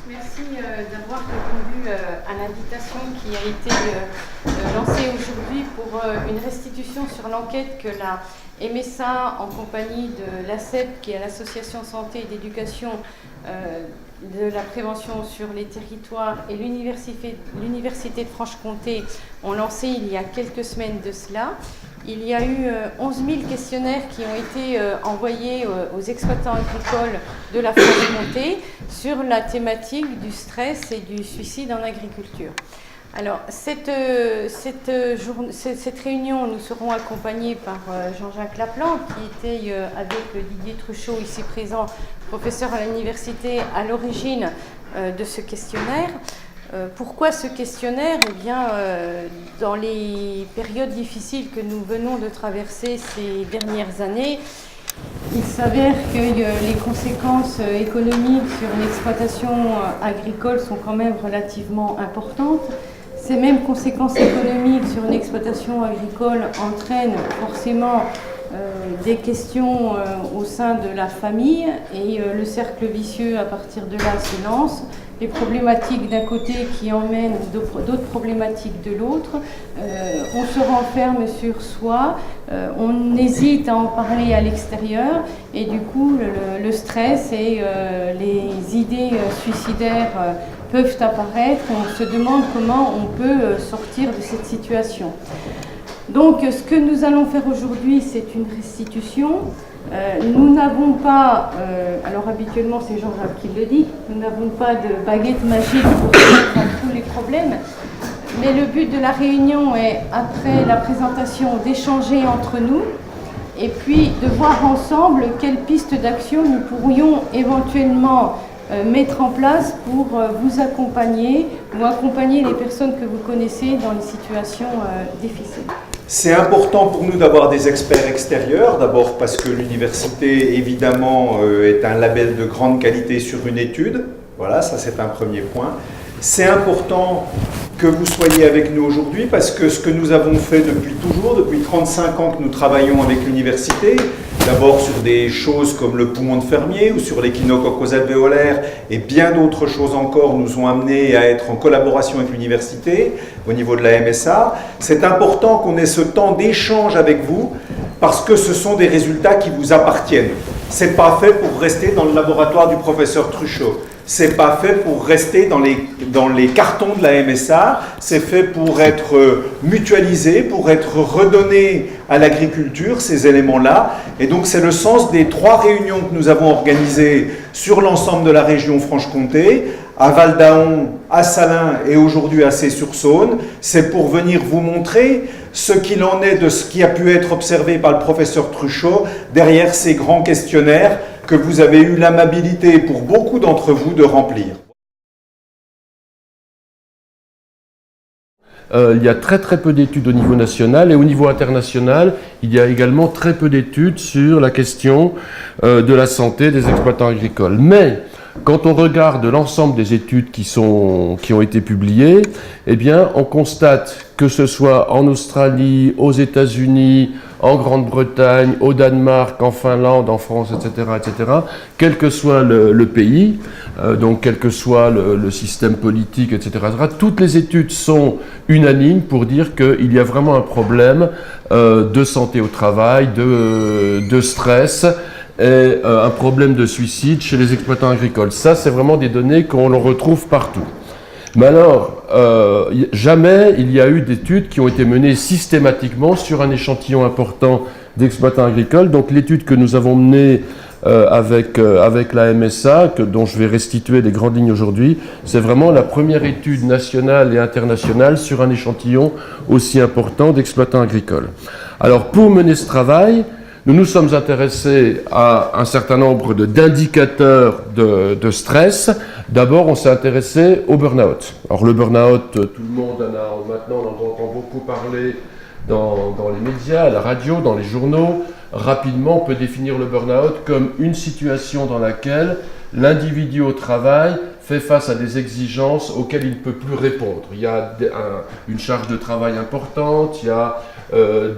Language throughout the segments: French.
Merci d'avoir répondu à l'invitation qui a été lancée aujourd'hui pour une restitution sur l'enquête que la MSA, en compagnie de l'ACEP, qui est l'Association Santé et d'Éducation de la prévention sur les territoires, et l'Université de Franche-Comté, ont lancé il y a quelques semaines de cela. Il y a eu 11 000 questionnaires qui ont été envoyés aux exploitants agricoles de la Franche-Comté sur la thématique du stress et du suicide en agriculture. Alors, cette réunion, nous serons accompagnés par Jean-Jacques Laplan, qui était avec Didier Truchot, ici présent, professeur à l'université, à l'origine de ce questionnaire. Pourquoi ce questionnaire? Eh bien, dans les périodes difficiles que nous venons de traverser ces dernières années, il s'avère que les conséquences économiques sur l'exploitation agricole sont quand même relativement importantes. Ces mêmes conséquences économiques sur une exploitation agricole entraînent forcément des questions au sein de la famille, et le cercle vicieux à partir de là se lance. Les problématiques d'un côté qui emmènent d'autres problématiques de l'autre. On se renferme sur soi, on hésite à en parler à l'extérieur, et du coup le stress et les idées suicidaires peuvent apparaître. On se demande comment on peut sortir de cette situation. Donc ce que nous allons faire aujourd'hui, c'est une restitution. Nous n'avons pas, alors habituellement c'est Jean-Jacques qui le dit, nous n'avons pas de baguette magique pour résoudre tous les problèmes, mais le but de la réunion est, après la présentation, d'échanger entre nous et puis de voir ensemble quelles pistes d'action nous pourrions éventuellement mettre en place pour vous accompagner ou accompagner les personnes que vous connaissez dans les situations difficiles. C'est important pour nous d'avoir des experts extérieurs, d'abord parce que l'université, évidemment, est un label de grande qualité sur une étude. Voilà, ça c'est un premier point. C'est important que vous soyez avec nous aujourd'hui parce que ce que nous avons fait depuis toujours, depuis 35 ans que nous travaillons avec l'université, d'abord sur des choses comme le poumon de fermier ou sur l'échinocoque alvéolaire, et bien d'autres choses encore nous ont amenés à être en collaboration avec l'université au niveau de la MSA. C'est important qu'on ait ce temps d'échange avec vous parce que ce sont des résultats qui vous appartiennent. C'est pas fait pour rester dans le laboratoire du professeur Truchot. C'est pas fait pour rester dans les cartons de la MSA, c'est fait pour être mutualisé, pour être redonné à l'agriculture, ces éléments-là. Et donc c'est le sens des 3 réunions que nous avons organisées sur l'ensemble de la région Franche-Comté, à Val-d'Aon, à Salins et aujourd'hui à Cey-sur-Saône. C'est pour venir vous montrer ce qu'il en est de ce qui a pu être observé par le professeur Truchot derrière ces grands questionnaires que vous avez eu l'amabilité pour beaucoup d'entre vous de remplir. Il y a très peu d'études au niveau national, et au niveau international, il y a également très peu d'études sur la question de la santé des exploitants agricoles. Mais quand on regarde l'ensemble des études qui ont été publiées, eh bien, on constate que ce soit en Australie, aux États-Unis, en Grande-Bretagne, au Danemark, en Finlande, en France, etc., quel que soit le pays, donc quel que soit le système politique, etc., toutes les études sont unanimes pour dire qu'il y a vraiment un problème de santé au travail, de stress, et un problème de suicide chez les exploitants agricoles. Ça, c'est vraiment des données qu'on retrouve partout. Mais alors, jamais il y a eu d'études qui ont été menées systématiquement sur un échantillon important d'exploitants agricoles. Donc l'étude que nous avons menée avec la MSA, dont je vais restituer les grandes lignes aujourd'hui, c'est vraiment la première étude nationale et internationale sur un échantillon aussi important d'exploitants agricoles. Alors pour mener ce travail, nous nous sommes intéressés à un certain nombre d'indicateurs de stress. D'abord, on s'est intéressé au burn-out. Alors le burn-out, tout le monde maintenant on en entend beaucoup parler dans les médias, à la radio, dans les journaux. Rapidement, on peut définir le burn-out comme une situation dans laquelle l'individu au travail fait face à des exigences auxquelles il ne peut plus répondre. Il y a une charge de travail importante, il y a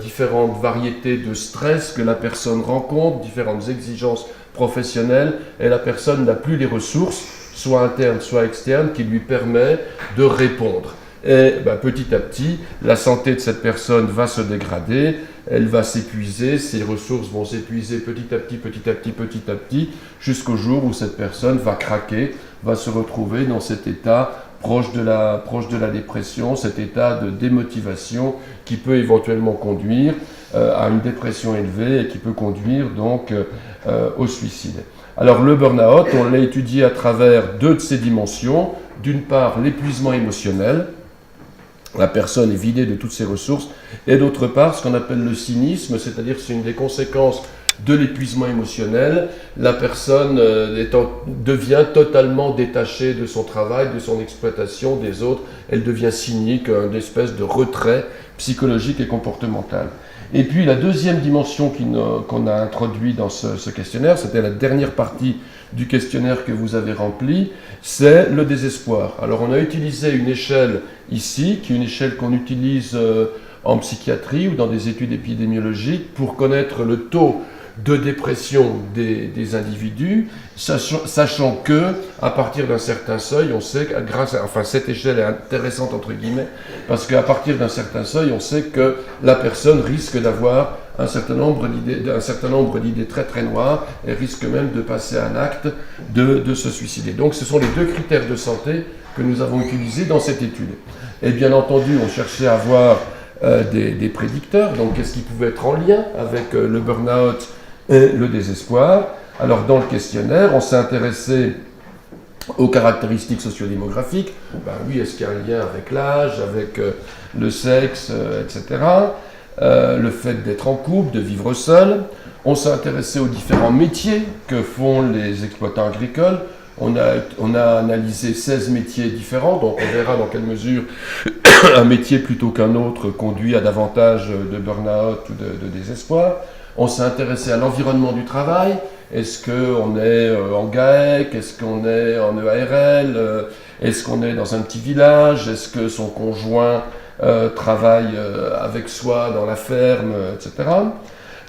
différentes variétés de stress que la personne rencontre, différentes exigences professionnelles, et la personne n'a plus les ressources, soit interne, soit externe, qui lui permet de répondre. Et petit à petit, la santé de cette personne va se dégrader, elle va s'épuiser, ses ressources vont s'épuiser petit à petit, jusqu'au jour où cette personne va craquer, va se retrouver dans cet état proche de la dépression, cet état de démotivation qui peut éventuellement conduire à une dépression élevée et qui peut conduire donc au suicide. Alors le burn-out, on l'a étudié à travers deux de ces dimensions. D'une part, l'épuisement émotionnel, la personne est vidée de toutes ses ressources, et d'autre part, ce qu'on appelle le cynisme, c'est-à-dire que c'est une des conséquences de l'épuisement émotionnel, la personne devient totalement détachée de son travail, de son exploitation, des autres, elle devient cynique, une espèce de retrait psychologique et comportemental. Et puis la deuxième dimension qu'on a introduit dans ce questionnaire, c'était la dernière partie du questionnaire que vous avez rempli, c'est le désespoir. Alors on a utilisé une échelle ici, qui est une échelle qu'on utilise en psychiatrie ou dans des études épidémiologiques pour connaître le taux de dépression des individus, sachant que à partir d'un certain seuil, on sait, cette échelle est intéressante entre guillemets, parce qu'à partir d'un certain seuil, on sait que la personne risque d'avoir un certain nombre d'idées très très noires et risque même de passer à un acte de se suicider. Donc ce sont les deux critères de santé que nous avons utilisés dans cette étude. Et bien entendu, on cherchait à voir des prédicteurs, donc qu'est-ce qui pouvait être en lien avec le burn-out et le désespoir. Alors dans le questionnaire, on s'est intéressé aux caractéristiques sociodémographiques. Oui, est-ce qu'il y a un lien avec l'âge, avec le sexe, etc. Le fait d'être en couple, de vivre seul. On s'est intéressé aux différents métiers que font les exploitants agricoles. On a analysé 16 métiers différents, donc on verra dans quelle mesure un métier plutôt qu'un autre conduit à davantage de burn-out ou de désespoir. On s'est intéressé à l'environnement du travail. Est-ce qu'on est en GAEC? Est-ce qu'on est en EARL? Est-ce qu'on est dans un petit village? Est-ce que son conjoint travaille avec soi dans la ferme, etc.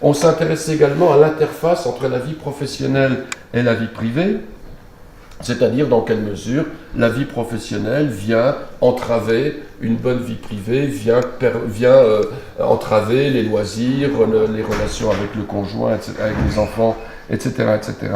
On s'est intéressé également à l'interface entre la vie professionnelle et la vie privée. C'est-à-dire dans quelle mesure la vie professionnelle vient entraver une bonne vie privée, vient entraver les loisirs, les relations avec le conjoint, etc., avec les enfants, etc., etc.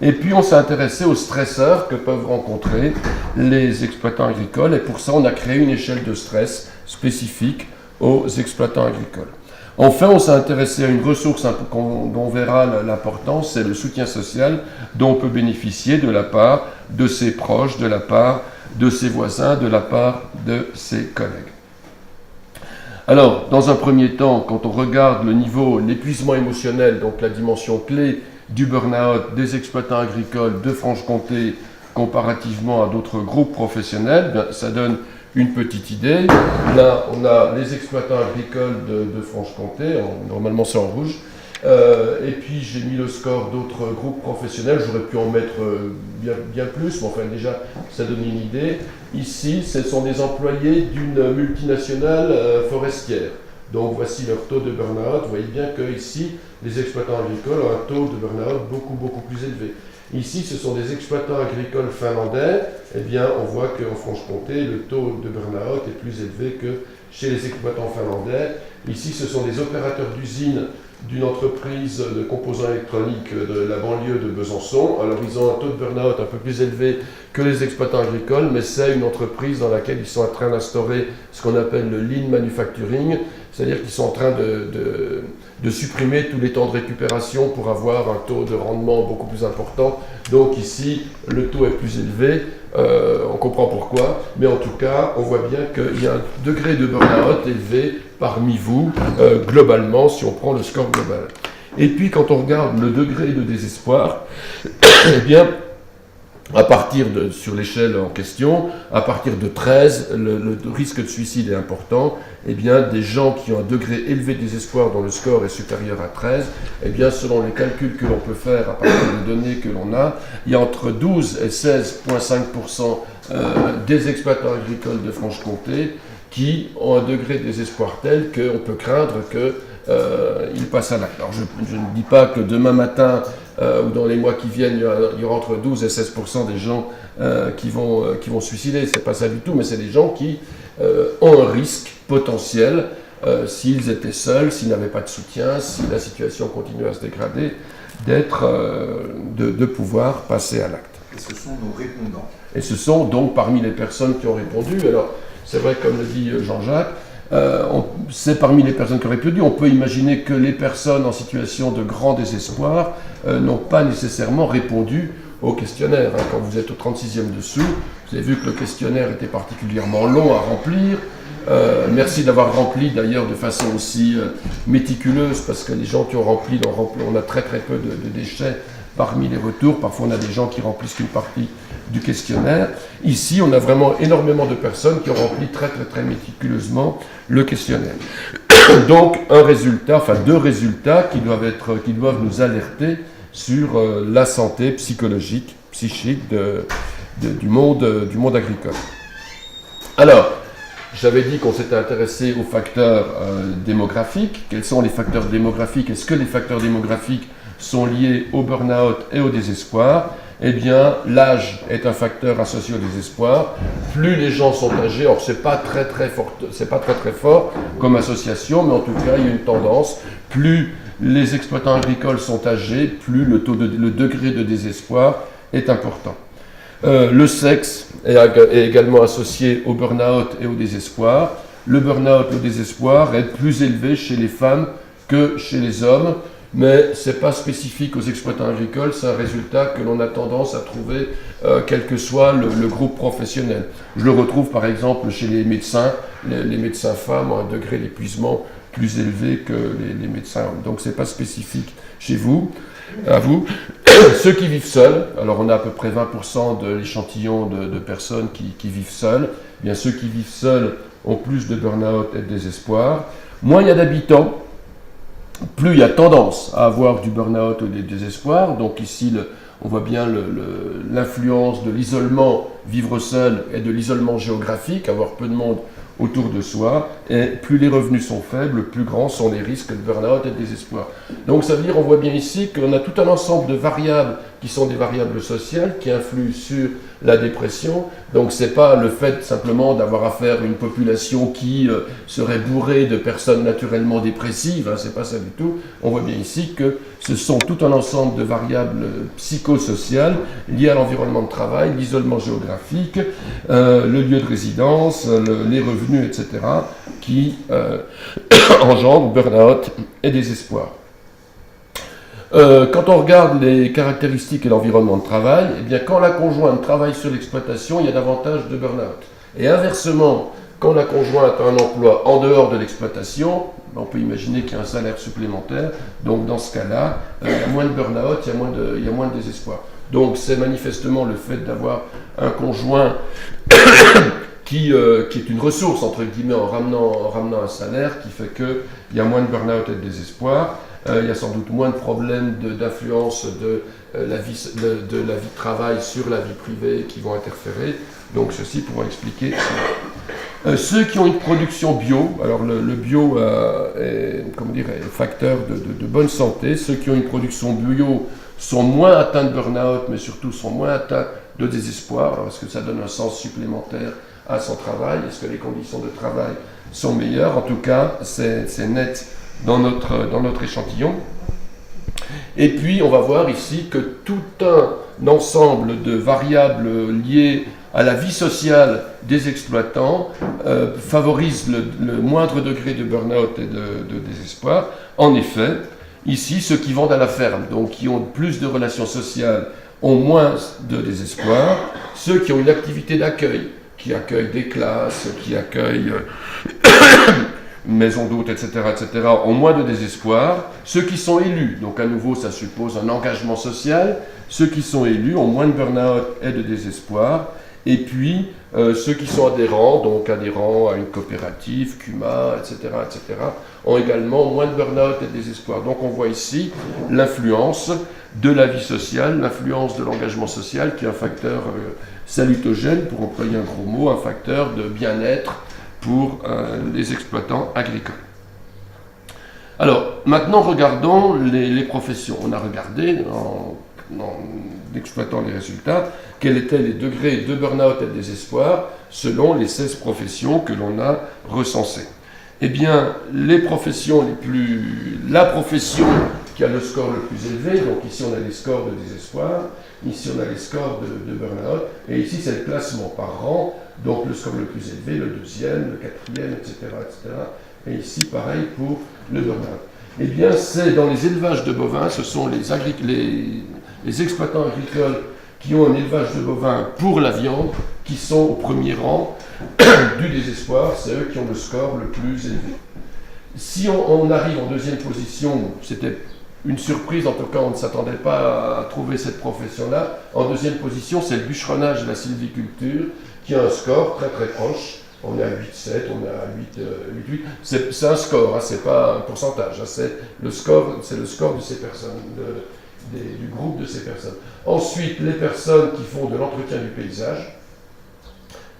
Et puis on s'est intéressé aux stresseurs que peuvent rencontrer les exploitants agricoles, et pour ça on a créé une échelle de stress spécifique aux exploitants agricoles. Enfin, on s'est intéressé à une ressource dont on verra l'importance, c'est le soutien social dont on peut bénéficier de la part de ses proches, de la part de ses voisins, de la part de ses collègues. Alors, dans un premier temps, quand on regarde le niveau, l'épuisement émotionnel, donc la dimension clé du burn-out des exploitants agricoles de Franche-Comté comparativement à d'autres groupes professionnels, ça donne une petite idée. Là, on a les exploitants agricoles de Franche-Comté, normalement c'est en rouge, et puis j'ai mis le score d'autres groupes professionnels, j'aurais pu en mettre bien plus, mais enfin déjà, ça donne une idée. Ici, ce sont des employés d'une multinationale forestière. Donc voici leur taux de burn-out. Vous voyez bien que ici, les exploitants agricoles ont un taux de burn-out beaucoup plus élevé. Ici, ce sont des exploitants agricoles finlandais. Eh bien, on voit qu'en Franche-Comté, le taux de burn-out est plus élevé que chez les exploitants finlandais. Ici, ce sont des opérateurs d'usine d'une entreprise de composants électroniques de la banlieue de Besançon. Alors, ils ont un taux de burn-out un peu plus élevé que les exploitants agricoles, mais c'est une entreprise dans laquelle ils sont en train d'instaurer ce qu'on appelle le lean manufacturing, c'est-à-dire qu'ils sont en train de supprimer tous les temps de récupération pour avoir un taux de rendement beaucoup plus important. Donc ici, le taux est plus élevé, on comprend pourquoi, mais en tout cas, on voit bien qu'il y a un degré de burn-out élevé parmi vous, globalement, si on prend le score global. Et puis, quand on regarde le degré de désespoir, eh bien, sur l'échelle en question, à partir de 13, le risque de suicide est important. Eh bien, des gens qui ont un degré élevé de désespoir dont le score est supérieur à 13, eh bien, selon les calculs que l'on peut faire à partir des données que l'on a, il y a entre 12 et 16,5% des exploitants agricoles de Franche-Comté qui ont un degré de désespoir tel qu'on peut craindre qu'ils passent à l'acte. Alors je ne dis pas que demain matin, ou dans les mois qui viennent, il y aura entre 12 et 16% des gens qui vont se suicider. C'est pas ça du tout, mais c'est des gens qui ont un risque potentiel s'ils étaient seuls, s'ils n'avaient pas de soutien, si la situation continue à se dégrader, de pouvoir passer à l'acte. Et ce sont nos répondants. Et ce sont donc parmi les personnes qui ont répondu. Alors, c'est vrai, comme le dit Jean-Jacques, c'est parmi les personnes qui ont répondu. On peut imaginer que les personnes en situation de grand désespoir n'ont pas nécessairement répondu au questionnaire. Quand vous êtes au 36e dessous, vous avez vu que le questionnaire était particulièrement long à remplir. Merci d'avoir rempli d'ailleurs de façon aussi méticuleuse, parce que les gens qui ont rempli, on a très très peu de déchets parmi les retours. Parfois on a des gens qui remplissent qu'une partie du questionnaire. Ici on a vraiment énormément de personnes qui ont rempli très très très méticuleusement le questionnaire. Donc deux résultats qui doivent nous alerter sur la santé psychologique, psychique du monde agricole. Alors, j'avais dit qu'on s'était intéressé aux facteurs démographiques. Quels sont les facteurs démographiques? Est-ce que les facteurs démographiques sont liés au burn-out et au désespoir? Eh bien, l'âge est un facteur associé au désespoir. Plus les gens sont âgés, or c'est pas très fort comme association, mais en tout cas, il y a une tendance. Plus les exploitants agricoles sont âgés, plus le degré de désespoir est important. Le sexe est également associé au burn-out et au désespoir. Le burn-out, le désespoir est plus élevé chez les femmes que chez les hommes, mais ce n'est pas spécifique aux exploitants agricoles, c'est un résultat que l'on a tendance à trouver quel que soit le groupe professionnel. Je le retrouve par exemple chez les médecins. Les médecins femmes ont un degré d'épuisement plus élevé que les médecins hommes. Donc ce n'est pas spécifique chez vous, à vous. Ceux qui vivent seuls, alors on a à peu près 20% de l'échantillon de personnes qui vivent seuls. Eh bien, ceux qui vivent seuls ont plus de burn-out et de désespoir. Moins il y a d'habitants, plus il y a tendance à avoir du burn-out ou du désespoir. Donc ici, on voit bien l'influence de l'isolement, vivre seul, et de l'isolement géographique, avoir peu de monde autour de soi, et plus les revenus sont faibles, plus grands sont les risques de burn-out et de désespoir. Donc ça veut dire, on voit bien ici qu'on a tout un ensemble de variables qui sont des variables sociales qui influent sur la dépression. Donc c'est pas le fait simplement d'avoir affaire à une population qui serait bourrée de personnes naturellement dépressives, hein, c'est pas ça du tout. On voit bien ici que ce sont tout un ensemble de variables psychosociales liées à l'environnement de travail, l'isolement géographique, le lieu de résidence, les revenus, etc., qui engendrent burn-out et désespoir. Quand on regarde les caractéristiques et l'environnement de travail, eh bien, quand la conjointe travaille sur l'exploitation, il y a davantage de burn-out. Et inversement, quand la conjointe a un emploi en dehors de l'exploitation, on peut imaginer qu'il y a un salaire supplémentaire. Donc dans ce cas-là, il y a moins de burn-out, il y a moins de désespoir. Donc c'est manifestement le fait d'avoir un conjoint qui est une ressource, entre guillemets, en ramenant un salaire, qui fait qu'il y a moins de burn-out et de désespoir. Il y a sans doute moins de problèmes d'influence de la vie de travail sur la vie privée qui vont interférer. Donc ceci pourra expliquer cela. Ceux qui ont une production bio, alors le bio est facteur de bonne santé. Ceux qui ont une production bio sont moins atteints de burn-out, mais surtout sont moins atteints de désespoir. Alors, est-ce que ça donne un sens supplémentaire à son travail? Est-ce que les conditions de travail sont meilleures? En tout cas, c'est net dans notre échantillon. Et puis, on va voir ici que tout un ensemble de variables liées à la vie sociale des exploitants favorise le moindre degré de burn-out et de désespoir. En effet, ici, ceux qui vendent à la ferme, donc qui ont plus de relations sociales, ont moins de désespoir. Ceux qui ont une activité d'accueil, qui accueillent des classes, qui accueillent maisons d'hôtes, etc., ont moins de désespoir. Ceux qui sont élus, donc à nouveau ça suppose un engagement social, ceux qui sont élus ont moins de burn-out et de désespoir. Et puis ceux qui sont adhérents, donc adhérents à une coopérative, CUMA, etc., ont également moins de burn-out et de désespoir. Donc on voit ici l'influence de la vie sociale, l'influence de l'engagement social, qui est un facteur salutogène, pour employer un gros mot, un facteur de bien-être pour les exploitants agricoles. Alors, maintenant, regardons les professions. On a regardé, en exploitant les résultats, quels étaient les degrés de burn-out et de désespoir selon les 16 professions que l'on a recensées. Eh bien, les professions la profession qui a le score le plus élevé, donc ici on a les scores de désespoir, ici on a les scores de burn-out, et ici c'est le classement par rang, donc le score le plus élevé, le deuxième, le quatrième, etc., etc. Et ici pareil pour le burn-out. Eh bien, c'est dans les élevages de bovins, ce sont les exploitants agricoles qui ont un élevage de bovins pour la viande, qui sont au premier rang du désespoir, c'est eux qui ont le score le plus élevé. Si on arrive en deuxième position, c'était une surprise, en tout cas on ne s'attendait pas à trouver cette profession-là. En deuxième position, c'est le bûcheronnage et la sylviculture, qui a un score très très proche. On est à 8,7, on est à 8,8. C'est un score, hein, c'est pas un pourcentage, hein, c'est le score de ces personnes, du groupe de ces personnes. Ensuite, les personnes qui font de l'entretien du paysage,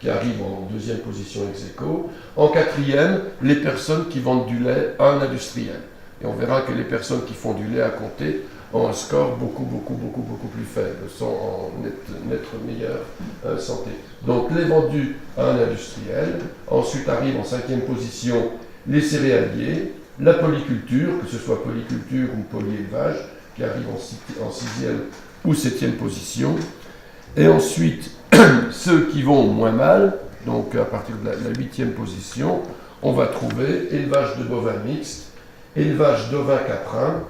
qui arrivent en deuxième position ex aequo. En quatrième, les personnes qui vendent du lait à un industriel. Et on verra que les personnes qui font du lait à compter ont un score beaucoup plus faible, sont en nette meilleure santé. Donc les vendus à un industriel. Ensuite arrivent en cinquième position les céréaliers, la polyculture, que ce soit polyculture ou polyélevage, qui arrive en sixième ou septième position. Et ensuite, ceux qui vont moins mal, donc à partir de la huitième position, on va trouver élevage de bovins mixtes, élevage d'ovins caprins,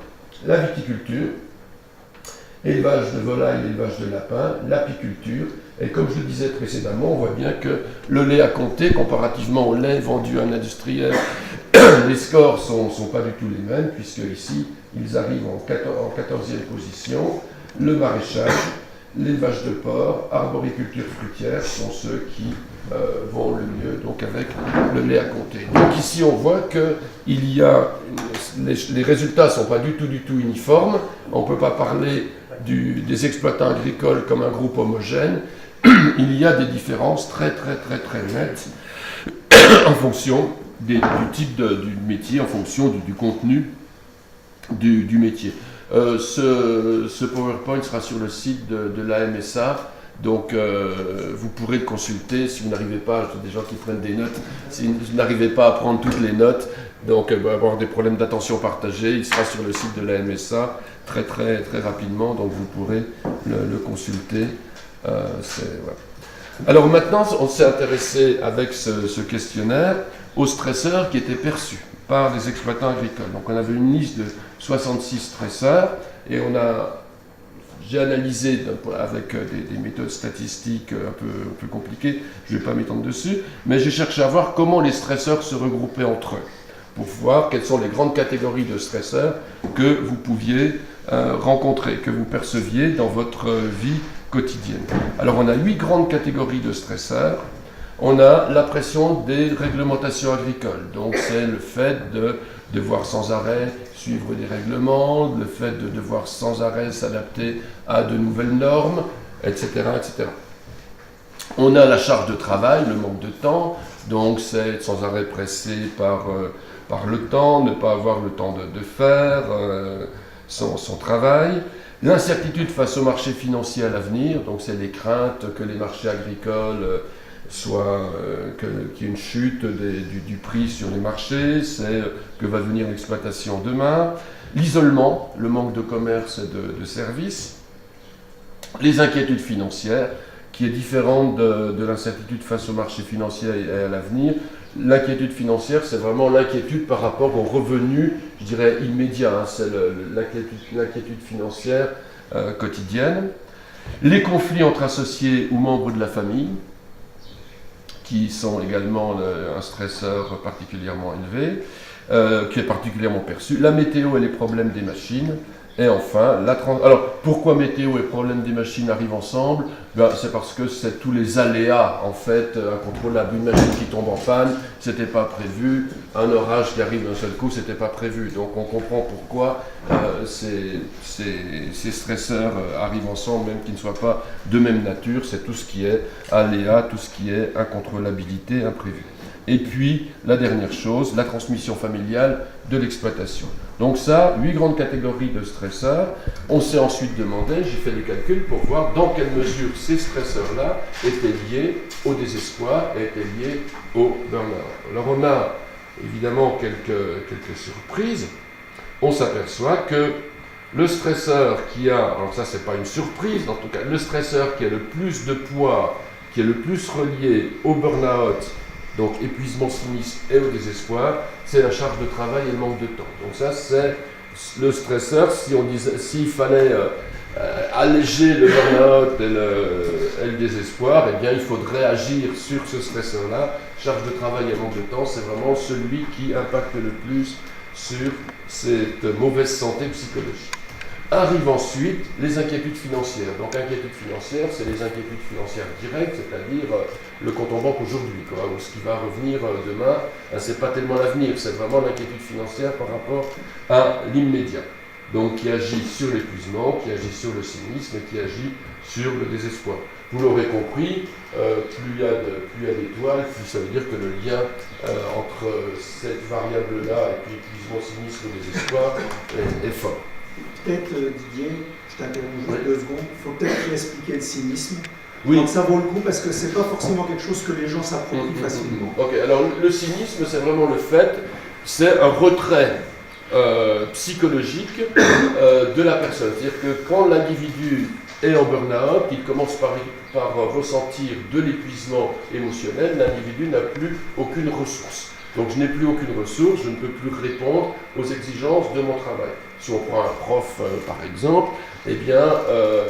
la viticulture, élevage de volailles, élevage de lapins, l'apiculture. Et comme je le disais précédemment, on voit bien que le lait à compter, comparativement au lait vendu à un industriel, les scores ne sont pas du tout les mêmes, puisque ici, ils arrivent en 14e position. Le maraîchage, l'élevage de porc, arboriculture fruitière sont ceux qui vont le mieux, donc avec le lait à compter. Donc ici, on voit que les résultats ne sont pas du tout uniformes. On ne peut pas parler des exploitants agricoles comme un groupe homogène. Il y a des différences très nettes en fonction du type du métier, en fonction du contenu du métier. Ce PowerPoint sera sur le site de la MSA, donc vous pourrez le consulter si vous n'arrivez pas, des gens qui prennent des notes, si vous n'arrivez pas à prendre toutes les notes, donc avoir des problèmes d'attention partagée, il sera sur le site de la MSA très rapidement, donc vous pourrez le consulter. Voilà. Alors maintenant, on s'est intéressé avec ce questionnaire aux stresseurs qui étaient perçus par les exploitants agricoles. Donc on avait une liste de 66 stresseurs et j'ai analysé avec des méthodes statistiques un peu compliquées, je ne vais pas m'étendre dessus, mais j'ai cherché à voir comment les stresseurs se regroupaient entre eux, pour voir quelles sont les grandes catégories de stresseurs que vous pouviez rencontrer, que vous perceviez dans votre vie quotidienne. Alors on a 8 grandes catégories de stresseurs. On a la pression des réglementations agricoles, donc c'est le fait de devoir sans arrêt suivre des règlements, le fait de devoir sans arrêt s'adapter à de nouvelles normes, etc., etc. On a la charge de travail, le manque de temps, donc c'est être sans arrêt pressé par le temps, ne pas avoir le temps de faire son travail. L'incertitude face au marché financier à l'avenir, donc c'est les craintes que les marchés agricoles qu'il y ait une chute du prix sur les marchés, c'est que va devenir l'exploitation demain. L'isolement, le manque de commerce et de services. Les inquiétudes financières, qui est différente de l'incertitude face au marché financier et à l'avenir. L'inquiétude financière, c'est vraiment l'inquiétude par rapport aux revenus, je dirais, immédiats. Hein, c'est l'inquiétude financière quotidienne. Les conflits entre associés ou membres de la famille, qui sont également un stresseur particulièrement élevé, qui est particulièrement perçu. La météo et les problèmes des machines. Et enfin, alors, pourquoi météo et problème des machines arrivent ensemble? C'est parce que c'est tous les aléas, en fait, incontrôlables. Une machine qui tombe en panne, c'était pas prévu. Un orage qui arrive d'un seul coup, c'était pas prévu. Donc on comprend pourquoi ces stresseurs arrivent ensemble, même qu'ils ne soient pas de même nature. C'est tout ce qui est aléa, tout ce qui est incontrôlabilité, imprévu. Et puis, la dernière chose, la transmission familiale de l'exploitation. Donc ça, 8 grandes catégories de stresseurs. On s'est ensuite demandé, j'ai fait des calculs pour voir dans quelle mesure ces stresseurs-là étaient liés au désespoir et étaient liés au burn-out. Alors on a évidemment quelques surprises. On s'aperçoit que le stresseur qui a, alors ça c'est pas une surprise, en tout cas, le stresseur qui a le plus de poids, qui est le plus relié au burn-out, donc épuisement, cynisme et au désespoir, c'est la charge de travail et le manque de temps. Donc ça c'est le stresseur, s'il fallait alléger le burn-out et le désespoir, eh bien il faudrait agir sur ce stresseur-là. Charge de travail et manque de temps, c'est vraiment celui qui impacte le plus sur cette mauvaise santé psychologique. Arrivent ensuite les inquiétudes financières. Donc inquiétudes financières, c'est les inquiétudes financières directes, c'est-à-dire le compte en banque aujourd'hui, ou ce qui va revenir demain. C'est pas tellement l'avenir, c'est vraiment l'inquiétude financière par rapport à l'immédiat. Donc qui agit sur l'épuisement, qui agit sur le cynisme et qui agit sur le désespoir. Vous l'aurez compris, plus il y a d'étoiles, plus ça veut dire que le lien entre cette variable-là et puis épuisement, cynisme et désespoir est fort. Peut-être, Didier, je t'interromps juste 2 secondes, il faut peut-être expliquer le cynisme. Oui. Donc ça vaut le coup parce que c'est pas forcément quelque chose que les gens s'approprient facilement. Ok, alors le cynisme, c'est vraiment le fait, c'est un retrait psychologique de la personne. C'est-à-dire que quand l'individu est en burn-out, il commence par ressentir de l'épuisement émotionnel, l'individu n'a plus aucune ressource. Donc je n'ai plus aucune ressource, je ne peux plus répondre aux exigences de mon travail. Si on prend un prof par exemple, eh bien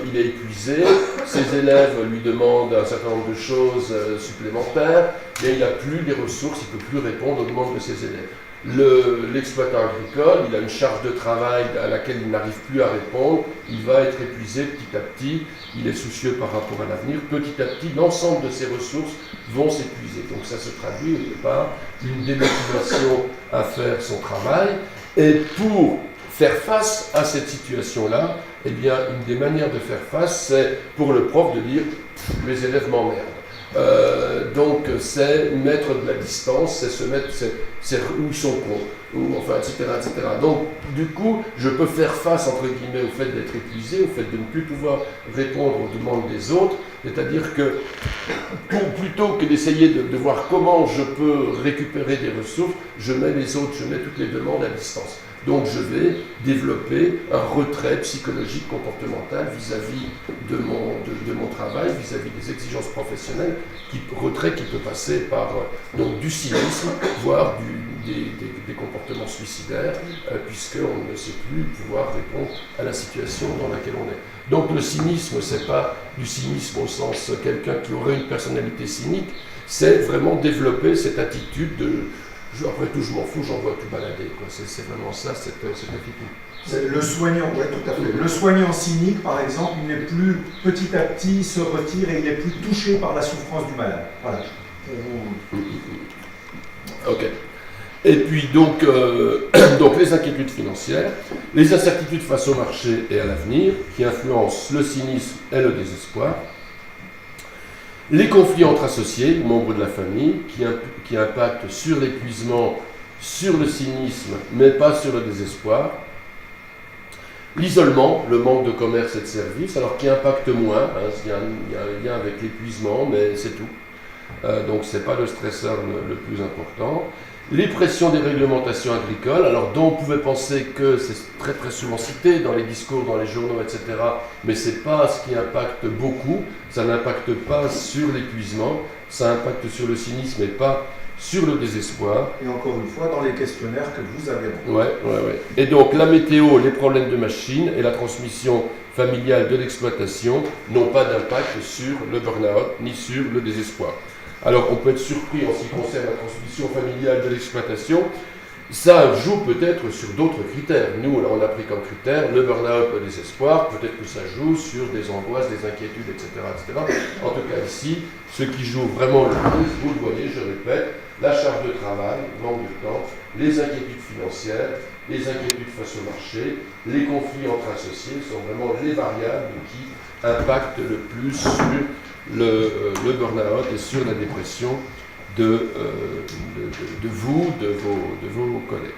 il est épuisé, ses élèves lui demandent un certain nombre de choses supplémentaires, et il n'a plus les ressources, il ne peut plus répondre aux demandes de ses élèves. L'exploitant agricole, il a une charge de travail à laquelle il n'arrive plus à répondre, il va être épuisé petit à petit, il est soucieux par rapport à l'avenir, petit à petit l'ensemble de ses ressources vont s'épuiser. Donc ça se traduit par une démotivation à faire son travail, et pour faire face à cette situation-là, eh bien une des manières de faire face, c'est pour le prof de dire « mes élèves m'emmerdent ». Donc c'est mettre de la distance, c'est se mettre, c'est où ils sont cons, ou enfin etc., etc. Donc du coup, je peux faire face entre guillemets au fait d'être épuisé, au fait de ne plus pouvoir répondre aux demandes des autres, c'est-à-dire que plutôt que d'essayer de voir comment je peux récupérer des ressources, je mets les autres, je mets toutes les demandes à distance. Donc je vais développer un retrait psychologique comportemental vis-à-vis de mon travail, vis-à-vis des exigences professionnelles, retrait qui peut passer par donc, du cynisme, voire des comportements suicidaires, puisqu'on ne sait plus pouvoir répondre à la situation dans laquelle on est. Donc le cynisme, c'est pas du cynisme au sens quelqu'un qui aurait une personnalité cynique, c'est vraiment développer cette attitude de après tout, je m'en fous, j'en vois tout balader. C'est vraiment ça, cette attitude. Le soignant, oui, tout à fait. Le soignant cynique, par exemple, il n'est plus, petit à petit, il se retire et il n'est plus touché par la souffrance du malade. Voilà. Ok. Et puis, donc les inquiétudes financières, les incertitudes face au marché et à l'avenir, qui influencent le cynisme et le désespoir. Les conflits entre associés, membres de la famille, qui impactent sur l'épuisement, sur le cynisme, mais pas sur le désespoir. L'isolement, le manque de commerce et de services, alors qui impacte moins, il y a un lien avec l'épuisement, mais c'est tout. Donc ce n'est pas le stresseur le plus important. Les pressions des réglementations agricoles, alors dont on pouvait penser que c'est très très souvent cité dans les discours, dans les journaux, etc. Mais ce n'est pas ce qui impacte beaucoup, ça n'impacte pas sur l'épuisement, ça impacte sur le cynisme et pas sur le désespoir. Et encore une fois, dans les questionnaires que vous avez. Ouais. Et donc la météo, les problèmes de machine et la transmission familiale de l'exploitation n'ont pas d'impact sur le burn-out ni sur le désespoir. Alors on peut être surpris en ce qui concerne la transmission familiale de l'exploitation, ça joue peut-être sur d'autres critères. Nous, là, on a pris comme critère le burn-out, le désespoir, peut-être que ça joue sur des angoisses, des inquiétudes, etc., etc. En tout cas ici, ce qui joue vraiment le plus, vous le voyez, je répète, la charge de travail, manque de temps, les inquiétudes financières, les inquiétudes face au marché, les conflits entre associés sont vraiment les variables qui impactent le plus sur le burn-out et sur la dépression vous, de vos collègues.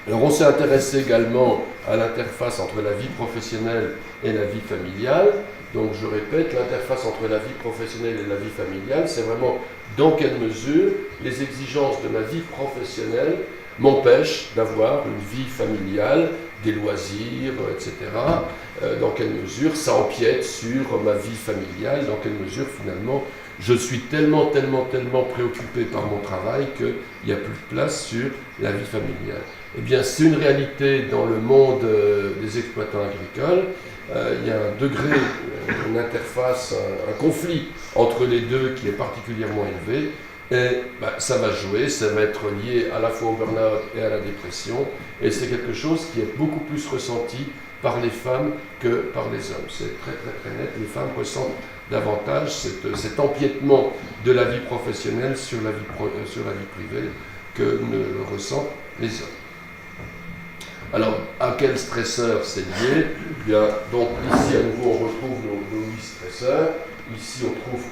Alors on s'est intéressé également à l'interface entre la vie professionnelle et la vie familiale. Donc je répète, l'interface entre la vie professionnelle et la vie familiale, c'est vraiment dans quelle mesure les exigences de ma vie professionnelle m'empêchent d'avoir une vie familiale, des loisirs, etc. Dans quelle mesure ça empiète sur ma vie familiale, dans quelle mesure finalement je suis tellement préoccupé par mon travail qu'il n'y a plus de place sur la vie familiale. Eh bien, c'est une réalité dans le monde des exploitants agricoles. Il y a un degré, une interface, un conflit entre les deux qui est particulièrement élevé. Et ça va jouer, ça va être lié à la fois au burn-out et à la dépression. Et c'est quelque chose qui est beaucoup plus ressenti par les femmes que par les hommes. C'est très net. Les femmes ressentent davantage cet empiètement de la vie professionnelle sur la vie privée que ne le ressentent les hommes. Alors, à quel stresseur c'est lié? Bien, donc ici à nouveau on retrouve nos 8 stresseurs. Ici on trouve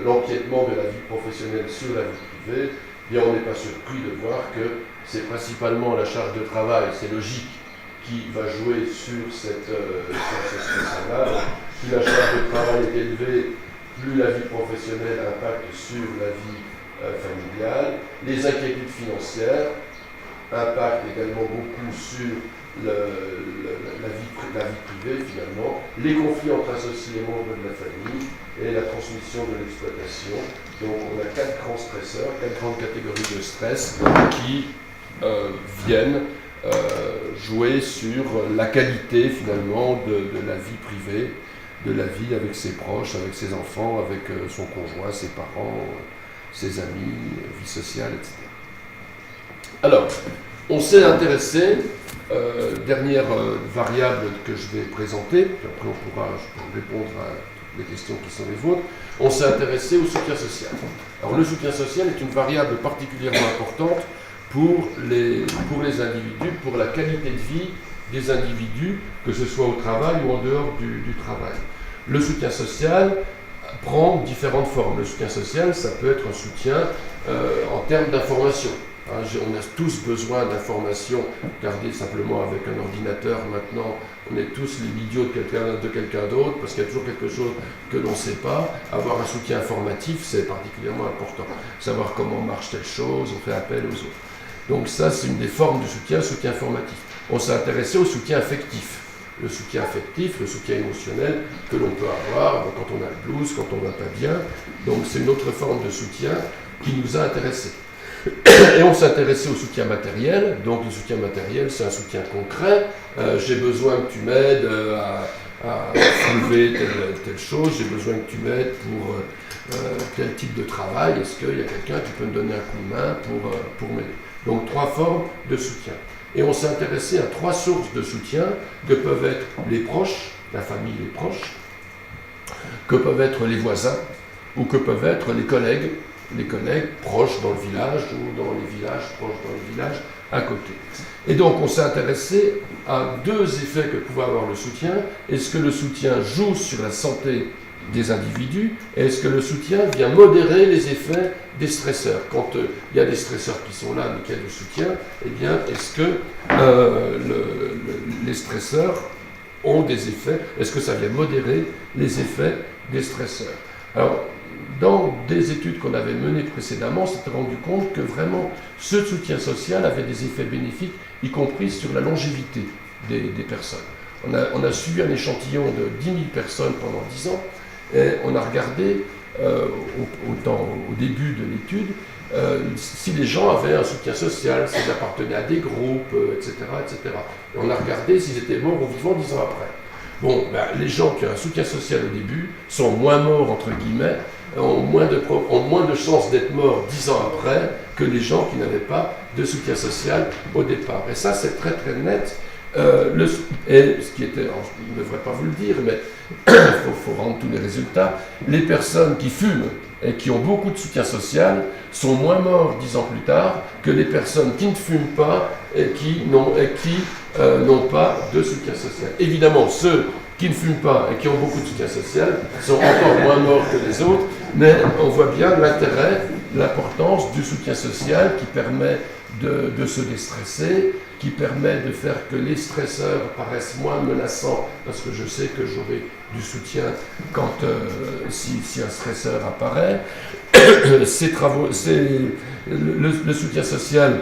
l'empiètement de la vie professionnelle sur la vie privée. Bien, on n'est pas surpris de voir que c'est principalement la charge de travail, c'est logique, qui va jouer sur ce stress-là. Plus la charge de travail est élevée, plus la vie professionnelle impacte sur la vie familiale. Les inquiétudes financières impactent également beaucoup sur la vie privée finalement, les conflits entre associés et membres de la famille et la transmission de l'exploitation. Donc on a 4 grands stresseurs, 4 grandes catégories de stress qui viennent jouer sur la qualité finalement de la vie privée, de la vie avec ses proches, avec ses enfants, avec son conjoint, ses parents, ses amis, vie sociale, etc. Alors, on s'est intéressé, dernière variable que je vais présenter, puis après on pourra répondre à les questions qui sont les vôtres, on s'est intéressé au soutien social. Alors le soutien social est une variable particulièrement importante pour les individus, pour la qualité de vie des individus, que ce soit au travail ou en dehors du travail. Le soutien social prend différentes formes. Le soutien social, ça peut être un soutien en termes d'information. On a tous besoin d'informations. Regardez simplement avec un ordinateur maintenant, on est tous les idiots de quelqu'un d'autre parce qu'il y a toujours quelque chose que l'on ne sait pas. Avoir un soutien informatif, c'est particulièrement important. Savoir comment marche telle chose, on fait appel aux autres. Donc ça, c'est une des formes du soutien informatif. On s'est intéressé au soutien affectif. Le soutien affectif, le soutien émotionnel que l'on peut avoir quand on a le blues, quand on ne va pas bien. Donc c'est une autre forme de soutien qui nous a intéressés. Et on s'est intéressé au soutien matériel. Donc le soutien matériel, c'est un soutien concret. J'ai besoin que tu m'aides à soulever telle chose, j'ai besoin que tu m'aides pour tel type de travail. Est-ce qu'il y a quelqu'un qui peut me donner un coup de main pour m'aider? Donc 3 formes de soutien. Et on s'est intéressé à 3 sources de soutien que peuvent être les proches, la famille, les proches, que peuvent être les voisins ou que peuvent être les collègues proches dans le village ou dans les villages proches dans les villages à côté. Et donc on s'est intéressé à 2 effets que pouvait avoir le soutien. Est-ce que le soutien joue sur la santé des individus et est-ce que le soutien vient modérer les effets des stresseurs? Quand il y a des stresseurs qui sont là mais qu'il y a du soutien, eh bien est-ce que les stresseurs ont des effets? Est-ce que ça vient modérer les effets des stresseurs? Alors, dans des études qu'on avait menées précédemment, on s'était rendu compte que vraiment ce soutien social avait des effets bénéfiques, y compris sur la longévité des personnes. On a suivi un échantillon de 10 000 personnes pendant 10 ans et on a regardé au début de l'étude si les gens avaient un soutien social, s'ils appartenaient à des groupes, etc., etc. Et on a regardé s'ils étaient morts ou vivants 10 ans après. Bon, les gens qui ont un soutien social au début sont moins morts, entre guillemets, ont moins de chances d'être morts 10 ans après que les gens qui n'avaient pas de soutien social au départ. Et ça, c'est très très net. Et ce qui était, je ne devrais pas vous le dire, mais il faut rendre tous les résultats. Les personnes qui fument et qui ont beaucoup de soutien social sont moins morts 10 ans plus tard que les personnes qui ne fument pas et qui n'ont pas de soutien social. Évidemment, ceux qui ne fument pas et qui ont beaucoup de soutien social sont encore moins morts que les autres, mais on voit bien l'intérêt, l'importance du soutien social qui permet de se déstresser, qui permet de faire que les stresseurs paraissent moins menaçants, parce que je sais que j'aurai du soutien quand si un stresseur apparaît. Le soutien social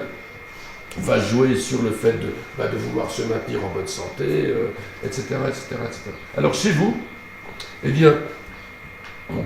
va jouer sur le fait de vouloir se maintenir en bonne santé, etc., etc., etc. Alors chez vous, eh bien,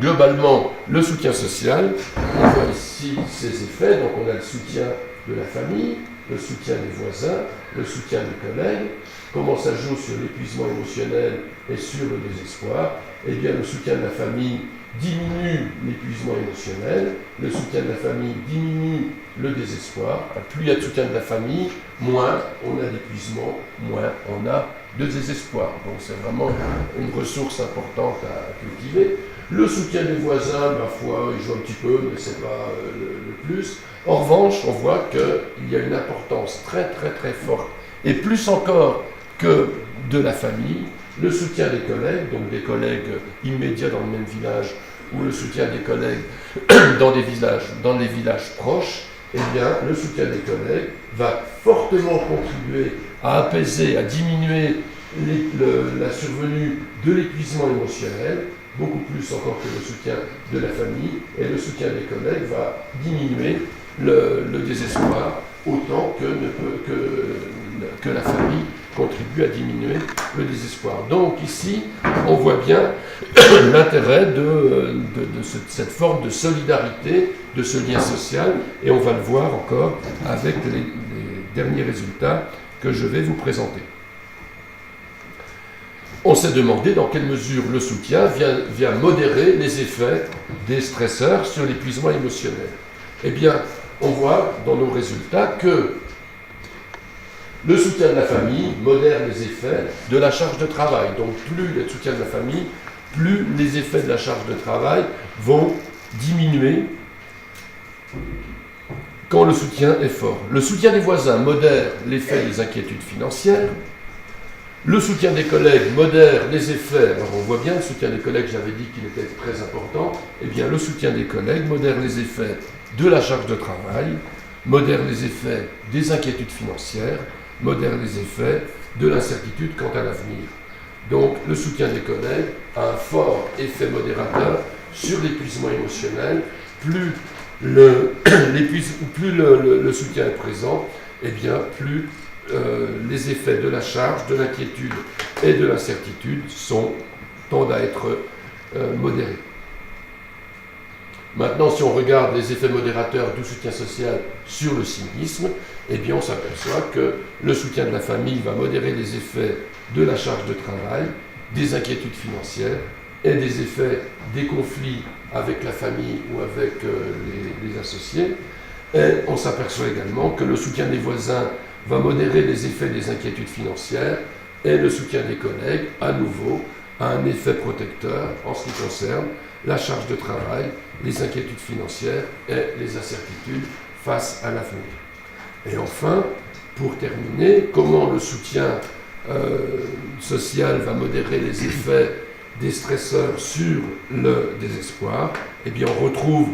globalement, le soutien social, on voit ici ses effets, donc on a le soutien de la famille, le soutien des voisins, le soutien des collègues, comment ça joue sur l'épuisement émotionnel et sur le désespoir. Eh bien, le soutien de la famille diminue l'épuisement émotionnel, le soutien de la famille diminue le désespoir. Plus il y a de soutien de la famille, moins on a d'épuisement, moins on a de désespoir. Donc c'est vraiment une ressource importante à cultiver. Le soutien des voisins, ma foi, il joue un petit peu, mais ce n'est pas le plus. En revanche, on voit qu'il y a une importance très très très forte, et plus encore que de la famille, le soutien des collègues, donc des collègues immédiats dans le même village, ou le soutien des collègues dans les villages proches. Eh bien, le soutien des collègues va fortement contribuer à apaiser, à diminuer la survenue de l'épuisement émotionnel, beaucoup plus encore que le soutien de la famille, et le soutien des collègues va diminuer le désespoir autant que la famille contribue à diminuer le désespoir. Donc ici, on voit bien l'intérêt de cette forme de solidarité, de ce lien social, et on va le voir encore avec les derniers résultats que je vais vous présenter. On s'est demandé dans quelle mesure le soutien vient modérer les effets des stresseurs sur l'épuisement émotionnel. Eh bien, on voit dans nos résultats que le soutien de la famille modère les effets de la charge de travail. Donc plus il y a de soutien de la famille, plus les effets de la charge de travail vont diminuer quand le soutien est fort. Le soutien des voisins modère l'effet des inquiétudes financières. Le soutien des collègues modère les effets. Alors on voit bien le soutien des collègues, j'avais dit qu'il était très important. Eh bien le soutien des collègues modère les effets de la charge de travail, modère les effets des inquiétudes financières, modère les effets de l'incertitude quant à l'avenir. Donc le soutien des collègues a un fort effet modérateur sur l'épuisement émotionnel. Plus le soutien est présent, eh bien plus les effets de la charge, de l'inquiétude et de l'incertitude tendent à être modérés. Maintenant, si on regarde les effets modérateurs du soutien social sur le cynisme, eh bien on s'aperçoit que le soutien de la famille va modérer les effets de la charge de travail, des inquiétudes financières et des effets des conflits avec la famille ou avec les associés. Et on s'aperçoit également que le soutien des voisins va modérer les effets des inquiétudes financières et le soutien des collègues, à nouveau, a un effet protecteur en ce qui concerne la charge de travail, les inquiétudes financières et les incertitudes face à l'avenir. Et enfin, pour terminer, comment le soutien social va modérer les effets des stresseurs sur le désespoir? Eh bien, on retrouve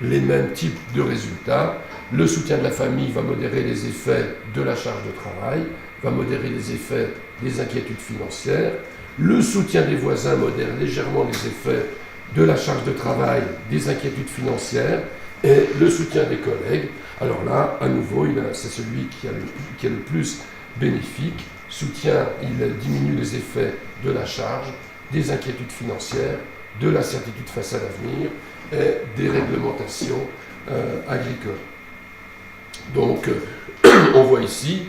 les mêmes types de résultats. Le soutien de la famille va modérer les effets de la charge de travail, va modérer les effets des inquiétudes financières. Le soutien des voisins modère légèrement les effets de la charge de travail, des inquiétudes financières, et le soutien des collègues. Alors là, à nouveau, c'est celui qui est le plus bénéfique. Soutien, il diminue les effets de la charge, des inquiétudes financières, de l'incertitude face à l'avenir et des réglementations agricoles. Donc, on voit ici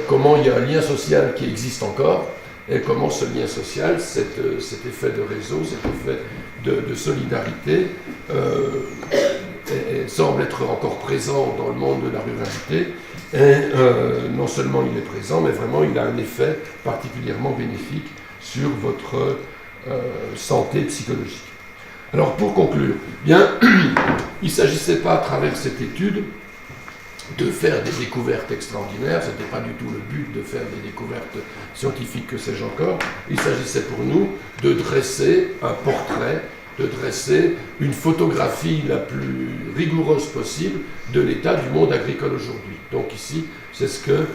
comment il y a un lien social qui existe encore, et comment ce lien social, cet effet de réseau, cet effet de solidarité, semble être encore présent dans le monde de la ruralité. Et non seulement il est présent, mais vraiment il a un effet particulièrement bénéfique sur votre santé psychologique. Alors pour conclure, bien, il ne s'agissait pas à travers cette étude de faire des découvertes extraordinaires, ce n'était pas du tout le but de faire des découvertes scientifiques, que sais-je encore. Il s'agissait pour nous de dresser un portrait, de dresser une photographie la plus rigoureuse possible de l'état du monde agricole aujourd'hui. Donc ici, c'est ce que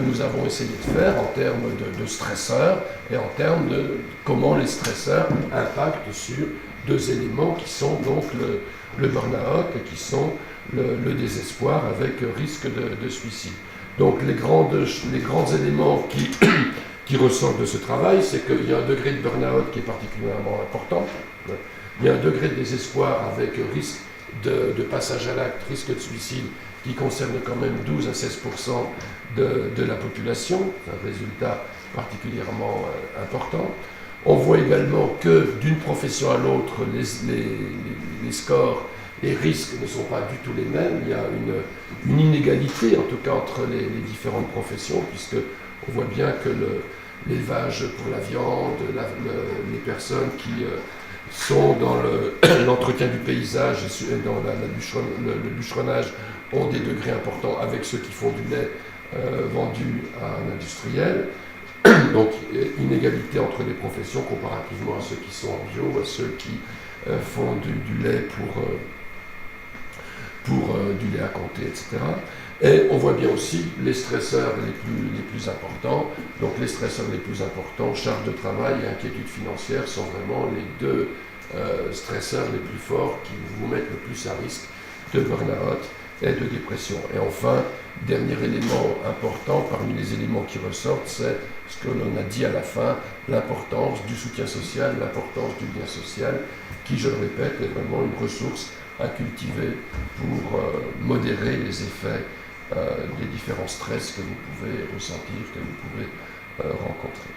nous avons essayé de faire en termes de stresseurs et en termes de comment les stresseurs impactent sur deux éléments qui sont donc le burn-out et qui sont le désespoir avec risque de suicide. Donc les grands éléments qui ressortent de ce travail, c'est qu'il y a un degré de burn-out qui est particulièrement important. Il y a un degré de désespoir avec risque de passage à l'acte, risque de suicide, qui concerne quand même 12 à 16% de la population. C'est un résultat particulièrement important. On voit également que d'une profession à l'autre, les scores, les risques ne sont pas du tout les mêmes. Il y a une inégalité, en tout cas, entre les différentes professions, puisque on voit bien que l'élevage pour la viande, les personnes qui sont dans l'entretien du paysage et dans le bûcheronnage ont des degrés importants avec ceux qui font du lait vendu à un industriel. Donc, inégalité entre les professions comparativement à ceux qui sont en bio, à ceux qui font du lait pour du lait à compter, etc. Et on voit bien aussi les stresseurs les plus importants. Donc les stresseurs les plus importants, charge de travail et inquiétude financière, sont vraiment les deux stresseurs les plus forts qui vous mettent le plus à risque de burn-out et de dépression. Et enfin, dernier élément important parmi les éléments qui ressortent, c'est ce que l'on a dit à la fin, l'importance du soutien social, l'importance du lien social, qui, je le répète, est vraiment une ressource à cultiver pour modérer les effets des différents stress que vous pouvez ressentir, que vous pouvez rencontrer.